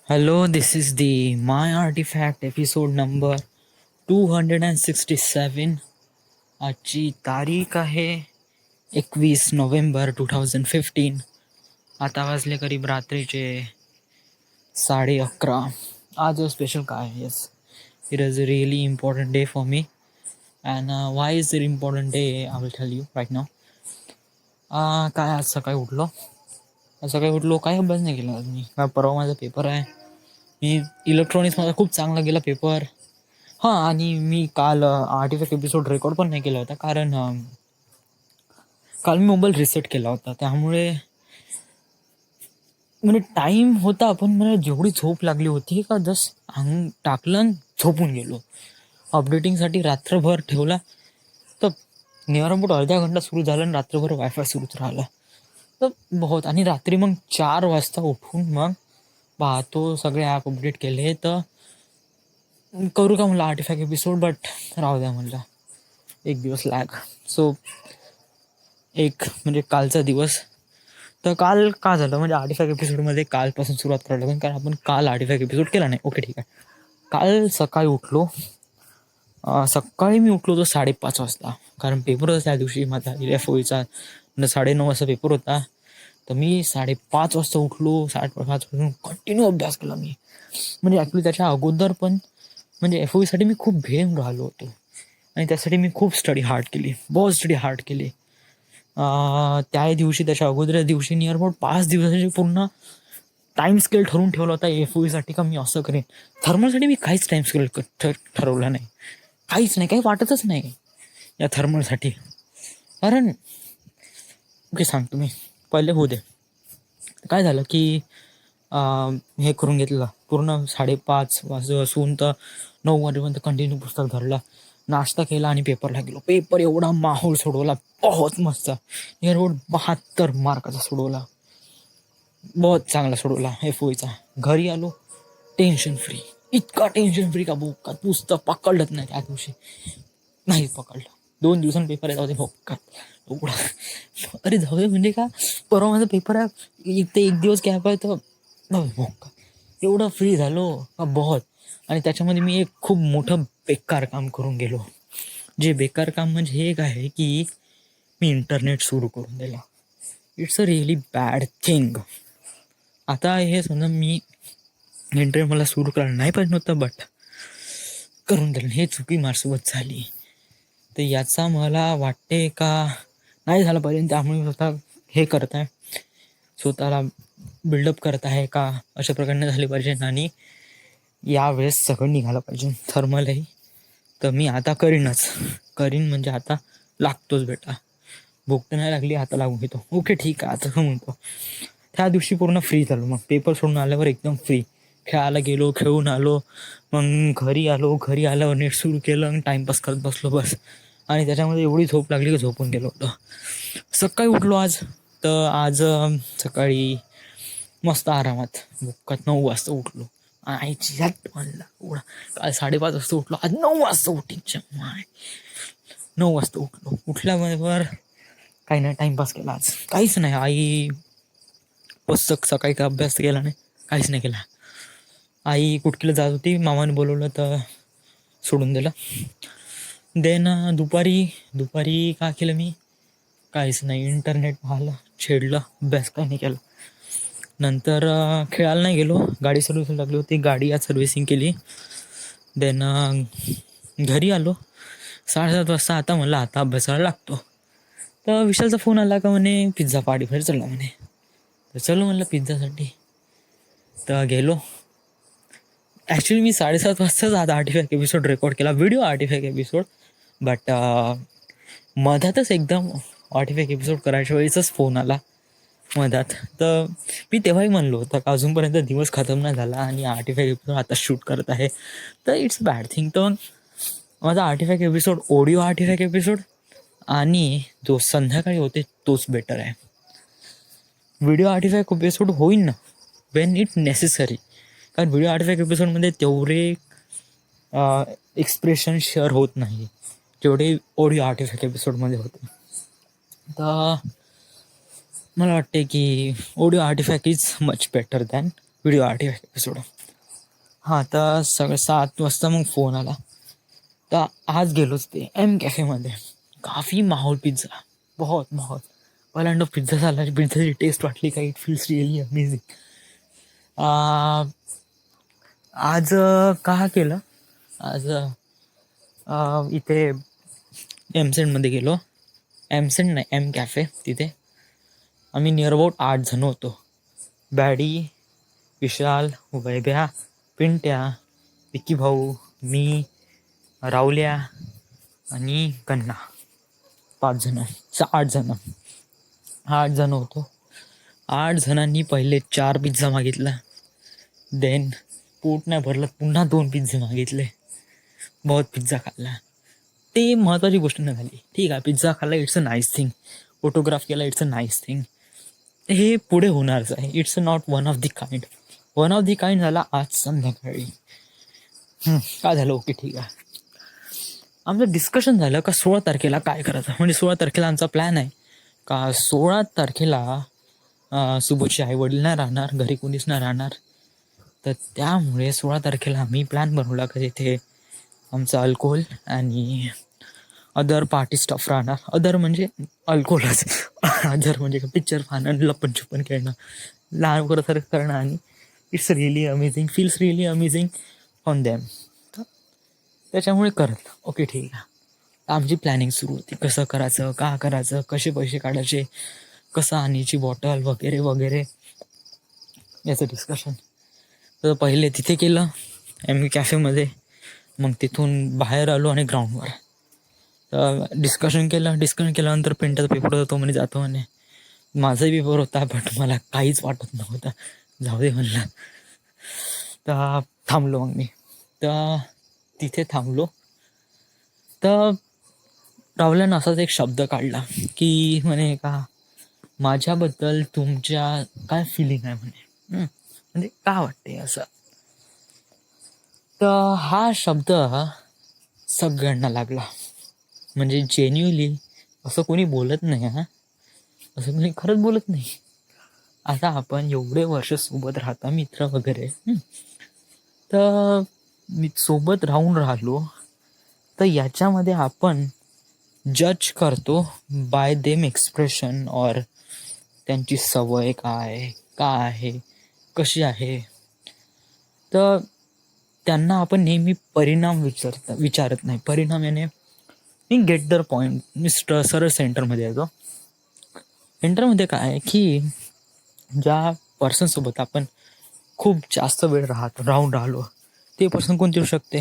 Hello, this is the My Artifact episode number 267. आजची तारीख आहे 21 नोव्हेंबर 2015. आता वाजले करीब रात्रीचे 11:30. आज स्पेशल काय आहे? Yes, it is a really important day for me. And why is it important day? I will tell you right now. काय आज सकाळी उठलो काय अभ्यास नाही केला आज मी. परवा माझा पेपर आहे. मी इलेक्ट्रॉनिक्स माझा खूप चांगला गेला पेपर. हां, आणि मी काल आर्टिफॅक्ट एपिसोड रेकॉर्ड पण नाही केला होता कारण काल मी मोबाईल रिसेट केला होता. त्यामुळे म्हणजे टाईम होता पण मला जेवढी झोप लागली होती का जस्ट अंग टाकलं आणि झोपून गेलो. अपडेटिंगसाठी रात्रभर ठेवला तर निअर अबाउट अर्धा घंटा सुरू झाला आणि रात्रभर वायफाय सुरूच राहिला. तर बहुत. आणि रात्री मग 4 वाजता उठून मग पाहतो सगळे ॲप अपडेट केले तर करू का म्हणलं आर्टिफॅक्ट एपिसोड, बट राहू द्या म्हणलं एक दिवस लॅग. सो एक म्हणजे कालचा दिवस. तर काल का झालं म्हणजे आर्टिफॅक्ट एपिसोडमध्ये कालपासून सुरुवात करायला लागेल कारण आपण काल आर्टिफॅक्ट एपिसोड केला नाही. ओके, ठीक आहे. काल सकाळी मी उठलो होतो 5:30 वाजता कारण पेपर होता त्या दिवशी माझा FOEचा 9:30 वाजता पेपर होता. तर मी 5:30 वाजता उठलो. 5:30 वाजून कंटिन्यू अभ्यास केला मी. म्हणजे ॲक्च्युली त्याच्या अगोदर पण म्हणजे FOEसाठी मी खूप भेन राहिलो होतो आणि त्यासाठी मी खूप बहुत स्टडी हार्ड केली. त्या दिवशी त्याच्या अगोदर दिवशी नियर अबाउट 5 दिवसाची पूर्ण टाईम स्केल ठरवून ठेवला होता FOEसाठी का मी असं करेन. थर्मलसाठी मी काहीच टाईम स्केल ठरवलं नाही. काहीच नाही, काही वाटतच नाही या थर्मलसाठी. कारण ओके सांगतो मी, पहिले होऊ दे. काय झालं की हे करून घेतलं पूर्ण 5:30 वाजून तर 9 वाजेपर्यंत कंटिन्यू पुस्तक धरलं, नाश्ता केला आणि पेपरला गेलो. पेपर एवढा माहोल सोडवला, बहुत मस्त. नियर अबाउट 72 मार्काचा सोडवला, बहुत चांगला सोडवला FOEचा. घरी आलो टेन्शन फ्री, इतका टेन्शन फ्री का पुस्तक पकडलंच नाही त्या दिवशी. नाही पकडलं. 2 दिवसांनी पेपर येत होते भोकात एवढा. अरे जाऊ दे म्हणजे का परवा माझा पेपर आहे एक दिवस गॅप आहे तर भोकात एवढं फ्री झालो का बहुत. आणि त्याच्यामध्ये मी एक खूप मोठं बेकार काम करून गेलो. जे बेकार काम म्हणजे हे एक आहे की मी इंटरनेट सुरू करून दिला. It's a really bad thing. आता हे समजा मी इंटरनेट मला सुरू करायला नाही पाहिजे नव्हतं बट करून दिलं. हे चुकी माझ्यासोबत झाली. तर याचा मला वाटते का नाही झालं पाहिजे. त्यामुळे स्वतः हे करत आहे, स्वतःला बिल्डअप करत आहे का अशा प्रकारे झाले पाहिजे. आणि यावेळेस सगळं निघालं पाहिजे थर्मलही. तर मी आता करीन म्हणजे आता लागतोच बेटा. भूक तर नाही लागली, आता लागून घेतो. ओके ठीक आहे आता म्हणतो. त्या दिवशी पूर्ण फ्री झालो. मग पेपर सोडून आल्यावर एकदम फ्री. खेळायला गेलो, खेळून आलो, मग घरी आल्यावर नेट सुरू केलं आणि टाईमपास करत बसलो बस. आणि त्याच्यामध्ये एवढी झोप लागली की झोपून गेलो होतो. सकाळी उठलो आज सकाळी मस्त आरामात भुक्कात 9 वाजता उठलो. आईची यात म्हणला एवढा. काल 5:30 वाजता उठलो, आज 9 वाजता उठीन. 9 वाजता उठल्याबरोबर काही नाही टाईमपास केला. आज काहीच नाही. आई पुस्तक सकाळी का अभ्यास केला नाही, काहीच नाही केला. आई कुटकीला जात होती, मामाने बोलवलं तर सोडून दिलं. देन दुपारी का केलं मी, काहीच नाही. इंटरनेट पाहिलं, छेडलं, अभ्यास काही नाही केला. नंतर खेळायला नाही गेलो, गाडी सर्व्हिसिंग लागली होती, गाडी आज सर्व्हिसिंग केली. देन घरी आलो 7:30 वाजता. आता म्हणलं आता अभ्यासाला लागतो. तर विशालचा फोन आला का म्हणे पिझ्झा पार्टी बाहेर चला म्हणे. तर चलो म्हणलं पिझ्झासाठी. तर गेलो. ॲक्च्युली मी 7:30 वाजताच आता आर्टिफॅक्ट एपिसोड रेकॉर्ड केला, व्हिडिओ आर्टिफॅक्ट एपिसोड. बट मधातच एकदम आर्टिफॅक्ट एपिसोड करायच्या वेळीचाच फोन आला मधात. तर मी तेव्हाही म्हणलो होतं का अजूनपर्यंत दिवस खतम नाही झाला आणि आर्टिफॅक्ट एपिसोड आता शूट करत आहे, तर इट्स बॅड थिंग. तर माझा artefact episode, audio artefact episode आणि जो संध्याकाळी होते तोच बेटर आहे. व्हिडिओ आर्टिफॅक्ट एपिसोड होईल ना वेन इट नेसेसरी. कारण व्हिडिओ आर्टिफॅक्ट एपिसोडमध्ये तेवढे एक्सप्रेशन शेअर होत नाही जेवढे ऑडिओ आर्टिफॅक्ट एपिसोडमध्ये होते. तर मला वाटते की audio artefact is much better than video artefact episode. हां, तर 7 वाजता मग फोन आला. तर आज गेलोच ते एम कॅफेमध्ये. काफी माहोल पिझ्झा, बहुत माहोल. पहिल्यांदा पिझ्झा झाला, पिझ्झाची टेस्ट वाटली का इट फील्स रिअली अमेझिंग. आज का केलं आज इथे एमसेंटमध्ये गेलो. एमसेंट नाही, एम कॅफे. तिथे आम्ही नियर अबाउट 8 जण होतो. बॅडी, विशाल, वैभ्या, पिंट्या, विक्की भाऊ, मी, रावल्या आणि कन्ना. 5 जण, 8 जण. 8 जण होतो. 8 जणांनी पहिले 4 पिझ्झा मागितला. देन पोट नाही भरलं, पुन्हा 2 पिझ्झे मागितले. बहुत पिझ्झा खाल्ला. ते महत्त्वाची गोष्ट नाही झाली. ठीक आहे, पिझ्झा खाल्ला, it's a nice thing. Photograph केला, इट्स अ नाईस थिंग. हे पुढे होणारच आहे. It's not one of the kind. One of the kind झाला आज संध्याकाळी. काय झालं? ओके, ठीक आहे. आमचं डिस्कशन झालं का 16 तारखेला काय करायचं. म्हणजे 16 तारखेला आमचा प्लॅन आहे का 16 तारखेला सुबोधचे आईवडील नाही राहणार, घरी कोणीच नाही राहणार. तर त्यामुळे 16 तारखेला आम्ही प्लॅन बनवला का तिथे आमचं अल्कोहोल आणि अदर पार्टी स्टफ राहणार. अदर म्हणजे अल्कोहोलच. अदर म्हणजे पिक्चर पाहणं, लप्पन छुप्पन खेळणं, लहान वगैरे करणं. आणि it's really amazing, feels really amazing on them. त्याच्यामुळे करत ओके, ठीक आहे. आमची प्लॅनिंग सुरू होती, कसं करायचं, का करायचं, कसे पैसे काढायचे, कसं आणायची बॉटल वगैरे वगैरे, याचं डिस्कशन. तर पहिले तिथे केलं एम कॅफेमध्ये. मग तिथून बाहेर आलो आणि ग्राउंडवर तर डिस्कशन केल्यानंतर पिंटाचा पेपर होता, तो म्हणे जातो म्हणे. माझाही पेपर होता, बट मला काहीच वाटत नव्हतं, जाऊ दे म्हणलं. तर थांबलो मग मी. तर तिथे थांबलो. तर रावल्यानं असाच एक शब्द काढला की म्हणे का माझ्याबद्दल तुमच्या काय फिलिंग आहे म्हणे, म्हणजे काय वाटते असं. तर हा शब्द सगळ्यांना लागला. म्हणजे जेन्युअली असं कोणी बोलत नाही. असं कोणी खरंच बोलत नाही. आता आपण एवढे वर्ष सोबत राहता, मित्र वगैरे, तर मी सोबत राहून राहिलो, तर याच्यामध्ये आपण जज करतो बाय देम एक्सप्रेशन और त्यांची सवय काय आहे, कशी आहे. तर त्यांना आपण नेहमी परिणाम विचारत नाही. परिणाम याने मी गेट द पॉईंट. मी सरळ सेंटरमध्ये येतो. सेंटरमध्ये काय आहे की ज्या पर्सनसोबत आपण खूप जास्त वेळ राहून राहिलो, ते पर्सन कोणती होऊ शकते.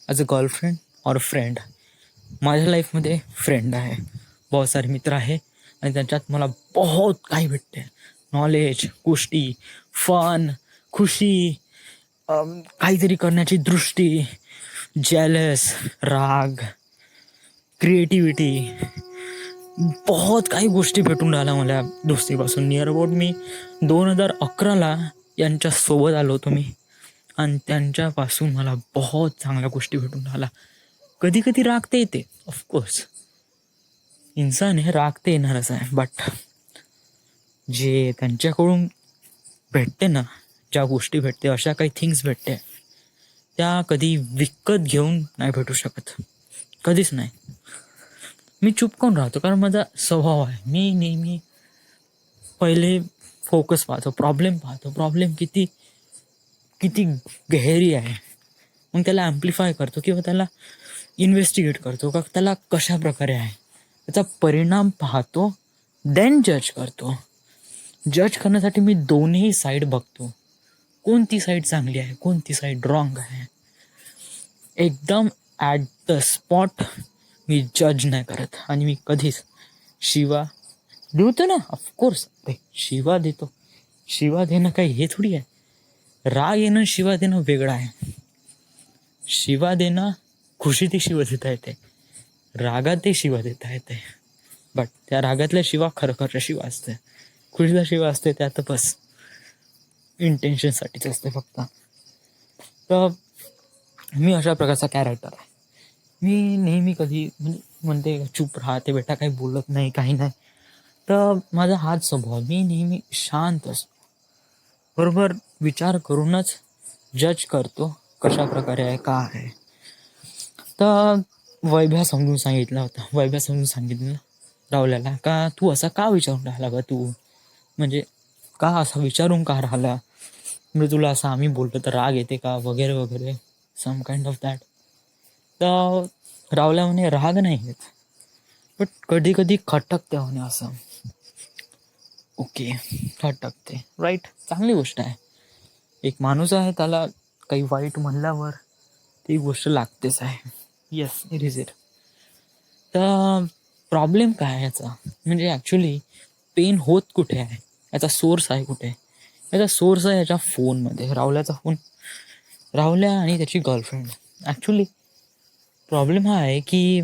ॲज अ गर्लफ्रेंड और फ्रेंड. माझ्या लाईफमध्ये फ्रेंड आहे, बहुत सारे मित्र आहे आणि त्यांच्यात मला बहुत काही भेटते. नॉलेज, गोष्टी, फन, खुशी, काहीतरी करण्याची दृष्टी, जेलस, राग, क्रिएटिव्हिटी, बहुत काही गोष्टी भेटून राहिल्या मला दोस्तीपासून. नियर अबाउट मी 2011ला यांच्यासोबत आलो होतो मी, आणि त्यांच्यापासून मला बहुत चांगल्या गोष्टी भेटून राहिल्या. कधी कधी राग ते येते, ऑफकोर्स, इन्सान हे राग ते येणारच आहे. बट जे त्यांच्याकडून भेटते ना, ज्या गोष्टी भेटते, अशा काही थिंग्स भेटते, त्या कधी विकत घेऊन नाही भेटू शकत, कधीच नाही. मी चुप करून राहतो कारण माझा स्वभाव आहे. मी नेहमी पहिले फोकस पाहतो, प्रॉब्लेम पाहतो, प्रॉब्लेम किती किती गहरी आहे, मग त्याला ॲम्प्लिफाय करतो किंवा त्याला इन्व्हेस्टिगेट करतो का त्याला कशा प्रकारे आहे, त्याचा परिणाम पाहतो, देन जज करतो. जज करण्यासाठी मी दोन्ही साईड बघतो, कोणती साईड चांगली आहे, कोणती साईड रॉंग आहे. एकदम ॲट द स्पॉट मी जज नाही करत. आणि मी कधीच शिवा देतो ना, ऑफकोर्स शिवा देतो. शिवा देणं काही हे थोडी आहे. राग येणं, शिवा देणं वेगळं आहे. शिवा देणं खुशी ती शिवा देता येते, रागात ते शिवा देता येते. बट त्या रागातल्या शिवा खरं शिवा असते, खुशीचा शिवा असते त्यात बस इंटेन्शनसाठीच असते फक्त. तर मी अशा प्रकारचा कॅरेक्टर आहे. मी नेहमी कधी म्हणते चूप राहते बेटा, काही बोलत नाही, काही नाही. तर माझा हाच स्वभाव, मी नेहमी शांत असतो, बरोबर विचार करूनच जज करतो कशा प्रकारे आहे, का आहे. तर वैभ्या समजून सांगितलं होतं, वैभ्या समजून सांगितलं राहुल्याला, का तू असा का विचारून राहिला का तू, म्हणजे का असं विचारून का राहिला, म्हणजे तुला असं आम्ही बोलतो तर राग येते का, वगैरे वगैरे, सम काइंड ऑफ दॅट. तर रावल्या म्हणे राग नाही येत, बट कधी कधी खटकते म्हणे असं. ओके, खटकते, राईट, चांगली गोष्ट आहे. एक माणूस आहे, त्याला काही वाईट म्हणल्यावर ती गोष्ट लागतेच आहे. Yes, it is it. तर प्रॉब्लेम काय आहे याचा, म्हणजे ॲक्च्युली पेन होत कुठे आहे, याचा सोर्स आहे कुठे. याचा सोर्स आहे याच्या फोनमध्ये. राहुल्याचा फोन, राहुल्या आणि त्याची गर्लफ्रेंड. ॲक्च्युली प्रॉब्लेम हा आहे की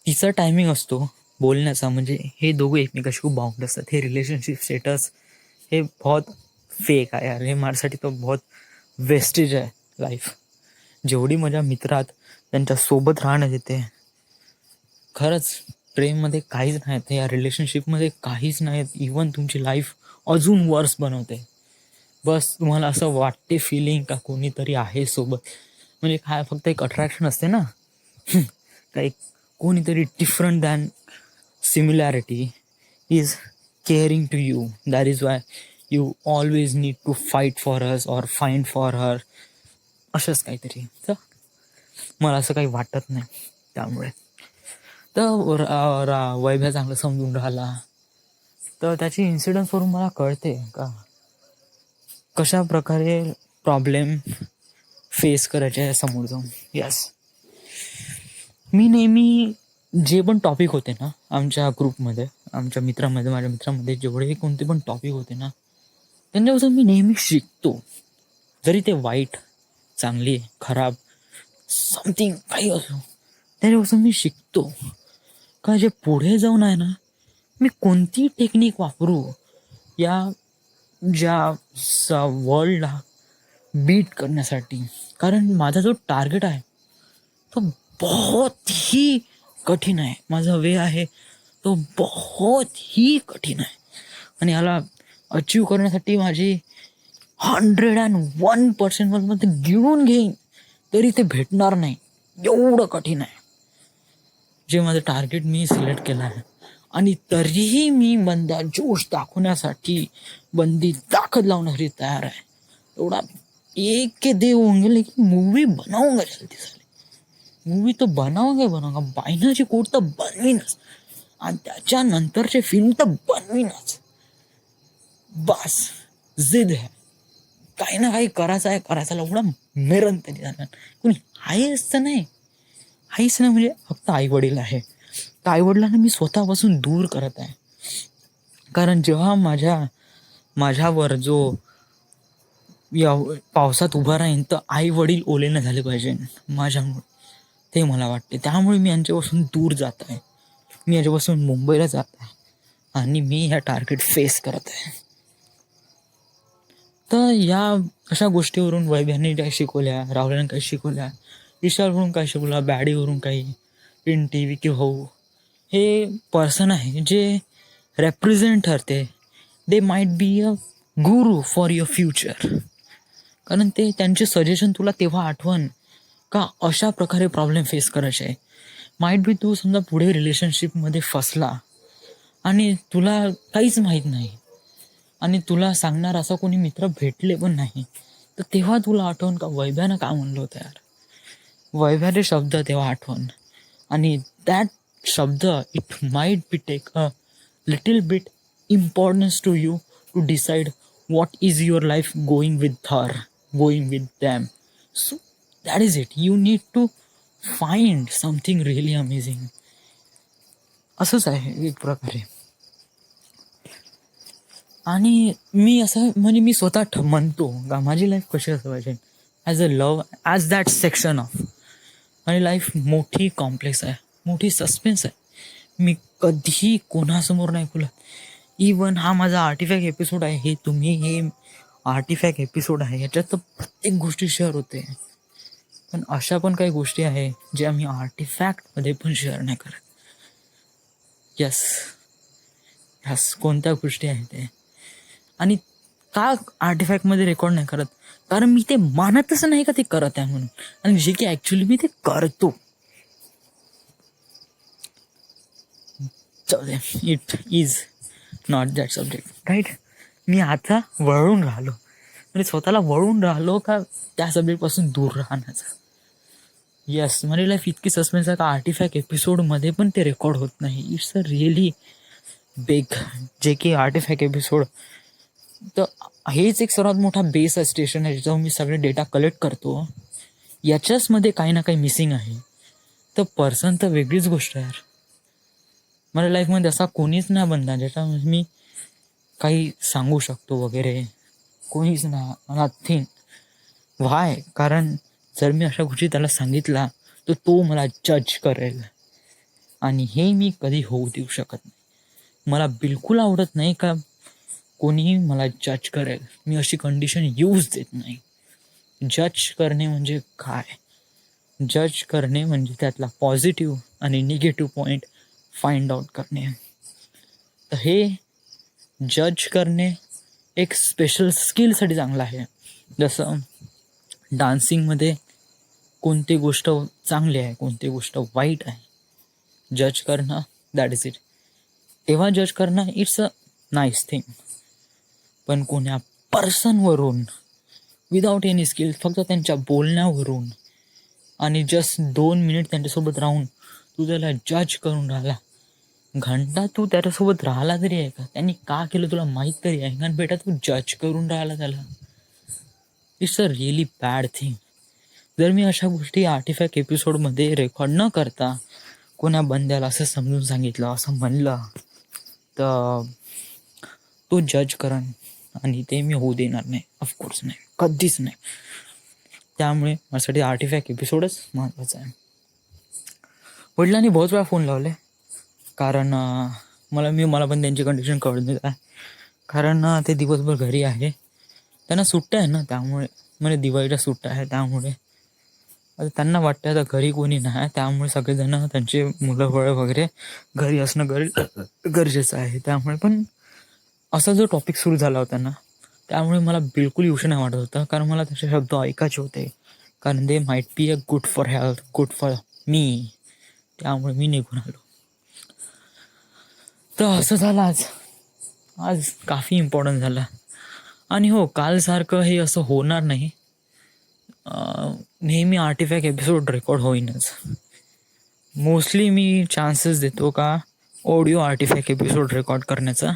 तिचा टायमिंग असतो बोलण्याचा, म्हणजे हे दोघं एकमेकाशी खूप बाउंड असतात. हे रिलेशनशिप स्टेटस हे बहुत फेक आहे यार, हे माझ्यासाठी तो बहुत वेस्टेज आहे लाईफ. जेवढी मजा मित्रात त्यांच्यासोबत राहण्यात येते, खरंच प्रेममध्ये काहीच नाहीत, या रिलेशनशिपमध्ये काहीच नाहीत. इवन तुमची लाईफ अजून वर्स बनवते. बस तुम्हाला असं वाटते फिलिंग का कोणीतरी आहे सोबत, म्हणजे काय फक्त एक अट्रॅक्शन असते ना, काही कोणीतरी different than similarity is caring to you. That is why you always need to fight for hers or find for her, असंच काहीतरी. तर मला असं काही वाटत नाही. त्यामुळे तर वैभ्या चांगलं समजून राहिला. तर त्याची इन्सिडन्सवरून मला कळते का कशा प्रकारे प्रॉब्लेम फेस करायचे आहे समोर जाऊन. यस, मी नेहमी जे पण टॉपिक होते ना आमच्या ग्रुपमध्ये, आमच्या मित्रामध्ये, माझ्या मित्रामध्ये जेवढे कोणते पण टॉपिक होते ना, त्यांच्यापासून मी नेहमी शिकतो. जरी ते वाईट, चांगली, खराब, समथिंग काही असो, त्याच्यापासून मी शिकतो. का जे पुढे जाऊन आहे ना, मी कोणती टेक्निक वापरू या ज्या वर्ल्डला बीट करण्यासाठी. कारण माझा जो टार्गेट आहे तो बहुत ही कठीण आहे. माझा वे आहे तो बहुत ही कठीण आहे, आणि याला अचीव करण्यासाठी माझी 101% मध्ये घेऊन घेईन तरी ते भेटणार नाही, एवढं कठीण आहे जे माझं टार्गेट मी सिलेक्ट केलं आहे. आणि तरीही मी बंदा जोश दाखवण्यासाठी, बंदी ताकद लावण्यासाठी तयार आहे. एवढा एक के दे होंगे लेकिन मूवी बनाऊंगा जल्दी से. मूवी तो बनाऊंगा, बायनाची कोट तर बनवीनच, आणि त्याच्यानंतरचे फिल्म तर बनवीनच. बस जिद आहे, काही ना काही करायचं आहे, एवढा मेरन तरी जाणार. कोणी आहेच तर नाही, आईच नाही, म्हणजे फक्त आई वडील आहे. तर आई वडिलांना मी स्वतःपासून दूर करत आहे. कारण जेव्हा माझ्यावर जो या पावसात उभा राहीन, तर आई वडील ओले न झाले पाहिजे माझ्यामुळे, ते मला वाटते. त्यामुळे मी यांच्यापासून दूर जात आहे. मी याच्यापासून मुंबईला जात आहे, आणि मी ह्या टार्गेट फेस करत आहे. तर या अशा गोष्टीवरून वैभ्याने काय शिकवल्या, राहुल्याने काय शिकवल्या, विशालवरून काय शिकवला, बॅडीवरून काही, पिंटी, विकी भाऊ हे पर्सन आहे जे रेप्रेझेंट ठरते. They might be a Guru for your future. कारण ते त्यांचे सजेशन तुला तेव्हा आठवण का अशा प्रकारे प्रॉब्लेम फेस करायचे आहे. माइट बी तू समजा पुढे रिलेशनशिपमध्ये फसला आणि तुला काहीच माहीत नाही, आणि तुला सांगणार असा कोणी मित्र भेटले पण नाही, तर तेव्हा तुला आठवण का वैभ्यानं का म्हणलं होतं यार, वैभ्याचे शब्द तेव्हा आठवण. आणि दॅट शब्द it might be take a little bit importance to you to decide what is your life going with her, going with them. So that is it. You need to find something really amazing. असंच आहे एक प्रकारे. आणि मी असं म्हणजे मी स्वतः म्हणतो का माझी लाईफ कशी असं पाहिजे, as a love, as that section of माझी लाईफ मोठी कॉम्प्लेक्स आहे, मोठी सस्पेन्स आहे. मी कधीही कोणासमोर नाही खुलत. इवन हा माझा आर्टिफॅक्ट एपिसोड आहे, हे तुम्ही हे आर्टिफॅक्ट एपिसोड आहे, याच्यात तर प्रत्येक गोष्टी शेअर होते. पण अशा पण काही गोष्टी आहे जे आम्ही आर्टिफॅक्टमध्ये पण शेअर नाही करत. यस, कोणत्या गोष्टी आहेत ते. आणि का आर्टिफॅक्टमध्ये रेकॉर्ड नाही करत? कारण मी ते मानतच नाही का ते करत आहे म्हणून, आणि जे की ॲक्च्युली मी ते करतो. It is not that subject, right. मी आता वळून राहिलो, म्हणजे स्वतःला वळून राहिलो का त्या सब्जेक्टपासून दूर राहण्याचा. येस, माझी लाईफ इतकी सस्पेन्स आहे का आर्टिफॅक्ट एपिसोडमध्ये पण ते रेकॉर्ड होत नाही. इट्स अ रिअली बिग जे की आर्टिफॅक्ट एपिसोड. तर हेच एक सर्वात मोठा बेस आहे, स्टेशन आहे, ज्याच्यावर मी सगळे डेटा कलेक्ट करतो. याच्याचमध्ये काही ना काही मिसिंग आहे. तर पर्सन तर वेगळीच गोष्ट आहे यार. माझ्या लाईफमध्ये असा कोणीच नाही बनला ज्याच्यामध्ये मी काही सांगू शकतो वगैरे. कोणीच ना, नथिंग. व्हाय? कारण जर मी अशा गोष्टी त्याला सांगितला तर तो मला जज करेल, आणि हे मी कधी होऊ देऊ शकत नाही. मला बिलकुल आवडत नाही का कोणीही मला जज करेल. मी अशी कंडिशन येऊच देत नाही. जज करणे म्हणजे काय? जज करणे म्हणजे त्यातला पॉझिटिव्ह आणि निगेटिव्ह पॉईंट फाइंड आउट करणे. तर हे जज करणे एक स्पेशल स्किलसाठी चांगलं आहे. जसं डान्सिंगमध्ये कोणती गोष्ट चांगली आहे, कोणती गोष्ट वाईट आहे, जज करणं, दॅट इज इट. तेव्हा जज करणं इट्स अ नाईस थिंग. पण कोण्या पर्सनवरून विदाऊट एनी स्किल, फक्त त्यांच्या बोलण्यावरून आणि जस्ट 2 मिनिट त्यांच्यासोबत राहून तू त्याला जज करून राहिला, घंटा तू त्याच्यासोबत राहिला तरी आहे का, त्यांनी का केलं तुला माहीत तरी आहे का, बेटा तू जज करून राहिला त्याला. It's a really bad thing. जर मी अशा गोष्टी आर्टिफॅक्ट एपिसोडमध्ये रेकॉर्ड न करता कोणा बंद्याला असं समजून सांगितलं, असं म्हणलं, तर तो जज करण, आणि ते मी होऊ देणार नाही. ऑफकोर्स नाही, कधीच नाही. त्यामुळे माझ्यासाठी आर्टिफॅक्ट एपिसोडच महत्त्वाचा आहे. वडिलांनी बहुत वेळा फोन लावले, कारण मला पण त्यांची कंडिशन कळून देत आहे. कारण ते दिवसभर घरी आहे, त्यांना सुट्ट्या आहे ना, त्यामुळे म्हणजे दिवाळीच्या सुट्ट्या आहे, त्यामुळे आता त्यांना वाटतं आता घरी कोणी नाही, त्यामुळे सगळेजण त्यांचे मुलं फळं वगैरे घरी असणं गरजेचं आहे. त्यामुळे पण असा जो टॉपिक सुरू झाला होता ना, त्यामुळे मला बिलकुल येऊशी नाही वाटत होतं, कारण मला त्याचे शब्द ऐकायचे होते. कारण they might be a good for health, good for me. त्यामुळे मी निघून आलो. तर असं झालं आज काफी इम्पॉर्टंट झालं. आणि हो, कालसारखं हे असं होणार नाही. नेहमी आर्टिफॅक्ट एपिसोड रेकॉर्ड होईनच. मोस्टली मी चान्सेस देतो का ऑडिओ आर्टिफॅक्ट एपिसोड रेकॉर्ड करण्याचा,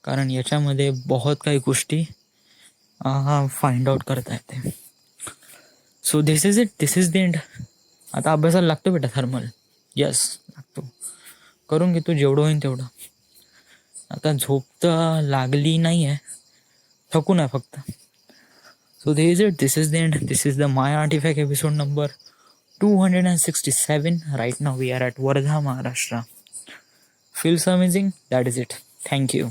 कारण याच्यामध्ये बहुत काही गोष्टी फाइंड आउट करता येते. So this is it, this is the end. आता अभ्यासाला लागतो बेटा थर्मल. यस, लागतो. करून घेतो जेवढं होईन तेवढं. आता झोप तर लागली नाही आहे, थकून आहे फक्त. So this is it. This is the end. This is the My Artifact episode number 267. Right now we are at Wardha, Maharashtra. Feels amazing. That is it. Thank you.